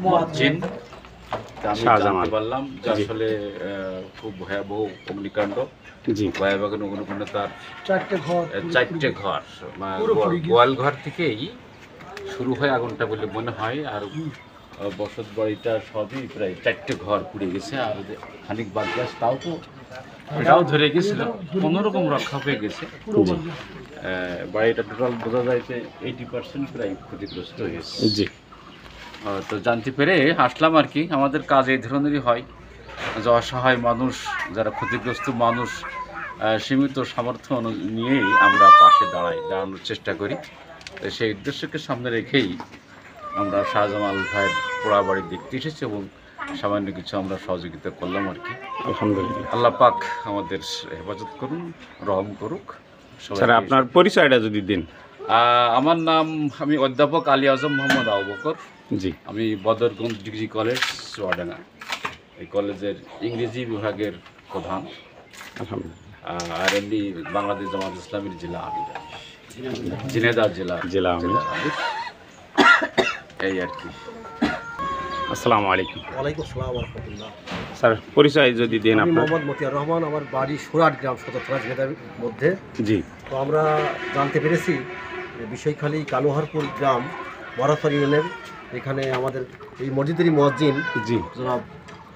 মুয়াজ্জিন। আমি জানতে পারলাম যে আসলে খুব ভয়াবহ অগ্নিকাণ্ড। ভয়াবহ অগ্নিকাণ্ড, তার 4টে ঘর, গোয়াল ঘর থেকেই শুরু হয় আগুনটা বলে মনে হয়। আর বসত বাড়িটা সবই প্রায় 4টে ঘর পুড়ে গেছে। আর খানিক বাদ গ্যাস এটাও ধরে গেছিল, কোনোরকম রক্ষা পেয়ে গেছে। বাড়িটা টোটাল বোঝা যায় যে 80% প্রায় ক্ষতিগ্রস্ত হয়েছে। তো জানতে পেরে আসলাম আর কি। আমাদের কাজ এই ধরনেরই হয় যে অসহায় মানুষ, যারা ক্ষতিগ্রস্ত মানুষ, সীমিত সামর্থ্য নিয়েই আমরা পাশে দাঁড়ানোর চেষ্টা করি। তো সেই উদ্দেশ্যকে সামনে রেখেই আমরা শাহজামাল ভাইয়ের পোড়া বাড়ি দেখতে এসেছি এবং সামান্য কিছু আমরা সহযোগিতা করলাম আর কি। আলহামদুলিল্লাহ, আল্লাহ পাক আমাদের হেফাজত করুন, রহম করুক। স্যার, আপনার পরিচয়টা যদি দিন। আমার নাম, আমি অধ্যাপক আলী আজম মোহাম্মদ আবু বকর। জি, আমি বদরগঞ্জ ডিগ্রি কলেজ চুয়াডাঙ্গা, এই কলেজের ইংরেজি বিভাগের প্রধান। আর এমনি বাংলাদেশ জামাত ইসলামীর জেলা আমির, ঝিনাইদহ জেলা আমির, এই আর কি। আসসালামু আলাইকুম। ওয়ালাইকুম আসসালাম ওয়া রাহমাতুল্লাহ। স্যার, পরিচয় যদি দেন। আমি মোহাম্মদ মতিয়ার রহমান, আমার বাড়ি সুরাট গ্রাম, সদর থানা ঝিনাইদহের মধ্যে। জি। তো আমরা জানতে পেরেছি বিষয়খালী কালোহারপুর গ্রাম মহারাজপাড়া ইউনিয়নের এখানে আমাদের এই মসজিদেরই মুয়াজ্জিন জনাব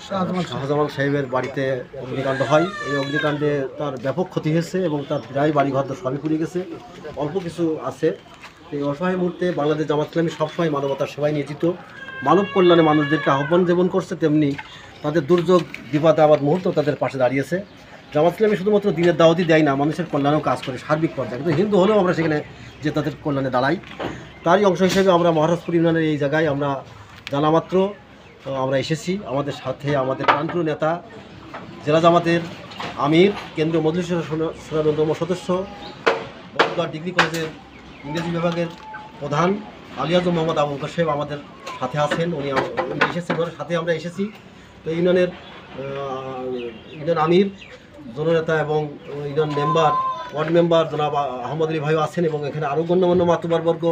শাহজামাল সাহেবের বাড়িতে অগ্নিকাণ্ড হয়। এই অগ্নিকাণ্ডে তার ব্যাপক ক্ষতি হয়েছে এবং তার প্রায় বাড়িঘর সবই পুড়ে গেছে, অল্প কিছু আছে। এই অসহায় মুহূর্তে বাংলাদেশ জামাত ইসলামী সবসময় মানবতার সেবায় নিয়োজিত, মানব কল্যাণে মানুষদেরকে আহ্বান যেমন করছে, তেমনি তাদের দুর্যোগ বিপদ আপদ মুহূর্ত তাদের পাশে দাঁড়িয়েছে। জামাত ইসলামী শুধুমাত্র দিনের দাওয়াতই দেয় না, মানুষের কল্যাণেও কাজ করে সার্বিক পর্যায়ে। কিন্তু হিন্দু হলেও আমরা সেখানে যে তাদের কল্যাণে দাঁড়াই, তারই অংশ হিসেবে আমরা মহারাজপুর ইউনিয়নের এই জায়গায় আমরা জানামাত্র আমরা এসেছি। আমাদের সাথে আমাদের প্রাণপ্রিয় নেতা, জেলা জামাতের আমির, কেন্দ্রীয় মজলিসের অন্যতম সদস্য, বদরগঞ্জ ডিগ্রি কলেজের ইংরেজি বিভাগের প্রধান আলী আজম মোহাম্মদ আবু বকর সাহেব আমাদের সাথে আছেন। উনি এসেছেন, ওনার সাথে আমরা এসেছি। তো ইউনিয়ন আমির, জননেতা এবং ইউনিয়ন মেম্বার, ওয়ার্ড মেম্বার জনাব আহমদ আলী ভাইও আছেন এবং এখানে আরও গণ্যমান্য মাতৃবর্গ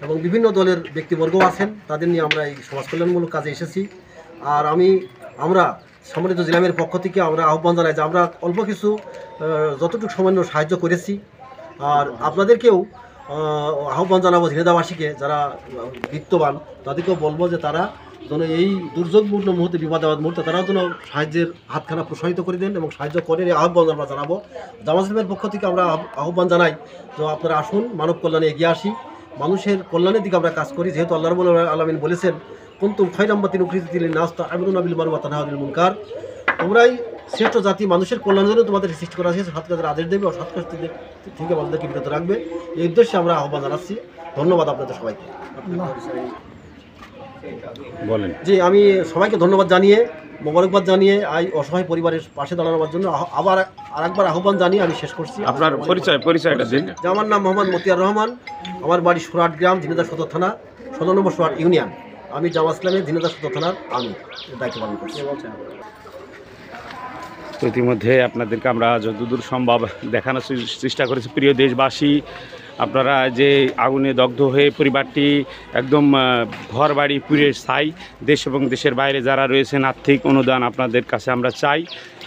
এবং বিভিন্ন দলের ব্যক্তিবর্গও আছেন। তাদের নিয়ে আমরা এই সমাজ কল্যাণমূলক কাজে এসেছি। আর আমরা সম্মানিত জেলামের পক্ষ থেকে আমরা আহ্বান জানাই যে আমরা অল্প কিছু যতটুকু সামান্য সাহায্য করেছি। আর আপনাদেরকেও আহ্বান জানাবো, ঝিনাইদহবাসীকে যারা বিত্তবান তাদেরকেও বলবো যে তারা যেন এই দুর্যোগপূর্ণ মুহূর্তে, বিপদাবাদ মুহূর্তে তারাও যেন সাহায্যের হাতখানা প্রসারিত করে দেন এবং সাহায্য করেন। এই আহ্বান আমরা জানাবো। জামাত ইসলামের পক্ষ থেকে আমরা আহ্বান জানাই যে আপনারা আসুন, মানব কল্যাণে এগিয়ে আসি, মানুষের কল্যাণের দিকে আমরা কাজ করি। যেহেতু আল্লাহ রাব্বুল আলামিন বলেছেন, কুনতুম খায়রা উম্মাতিন উখরিজাত লিন-নাস তা'মুরুনা বিল মা'রুফি ওয়া তানহাউনা আনিল মুনকার, তোমরাই শ্রেষ্ঠ জাতি, মানুষের কল্যাণের জন্য তোমাদের সৃষ্টি করা হয়েছে, সৎ কাজের আদেশ দেবে ও সৎ কাজ থেকে মানুষদেরকে বিরত রাখবে। এই উদ্দেশ্যে আমরা আহ্বান জানাচ্ছি। ধন্যবাদ আপনাদের সবাইকে। বলেন। জি, আমি সবাইকে ধন্যবাদ জানিয়ে, মোবারকবাদ জানিয়ে, এই অসহায় পরিবারের পাশে দাঁড়ানোর জন্য আবার আরেকবার আহ্বান জানিয়ে আমি শেষ করছি। আপনার পরিচয়টা দিন। আমার নাম মোহাম্মদ মতিয়ার রহমান, আমার বাড়ি সুরাট গ্রাম, ঝিনাইদহ সদর থানা, ১৬ নম্বর সুরাট ইউনিয়ন। আমি জামাত ইসলামের ঝিনাইদহ সদর থানার দায়িত্ব পালন করছি। তো ইতিমধ্যে আপনাদেরকে আমরা যতদূর সম্ভব দেখানোর চেষ্টা করেছি। প্রিয় দেশবাসী, আপনারা যে আগুনে দগ্ধ হয়ে পরিবারটি একদম ঘর বাড়ি পুড়ে ছাই, দেশ এবং দেশের বাইরে যারা রয়েছেন, আর্থিক অনুদান আপনাদের কাছে আমরা চাই।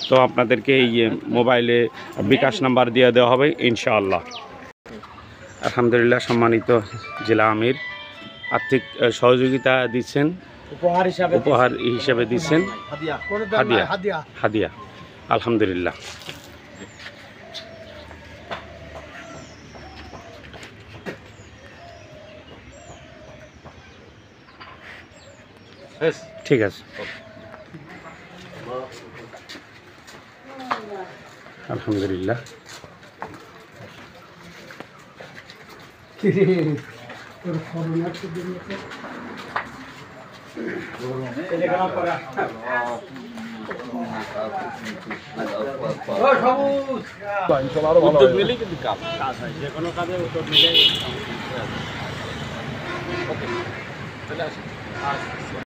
তো আপনাদেরকে এই মোবাইলে বিকাশ নাম্বার দিয়ে দেওয়া হবে ইনশাআল্লাহ। আলহামদুলিল্লাহ, সম্মানিত জেলা আমির আর্থিক সহযোগিতা দিচ্ছেন, উপহার হিসাবে দিচ্ছেন হাদিয়া। আলহামদুলিল্লাহ। ঠিক আছে, আলহামদুলিল্লাহ। উদ্যোগ নিলেই কিন্তু কাজ হয়, যে কোনো কাজে উদ্যোগ নিলেই।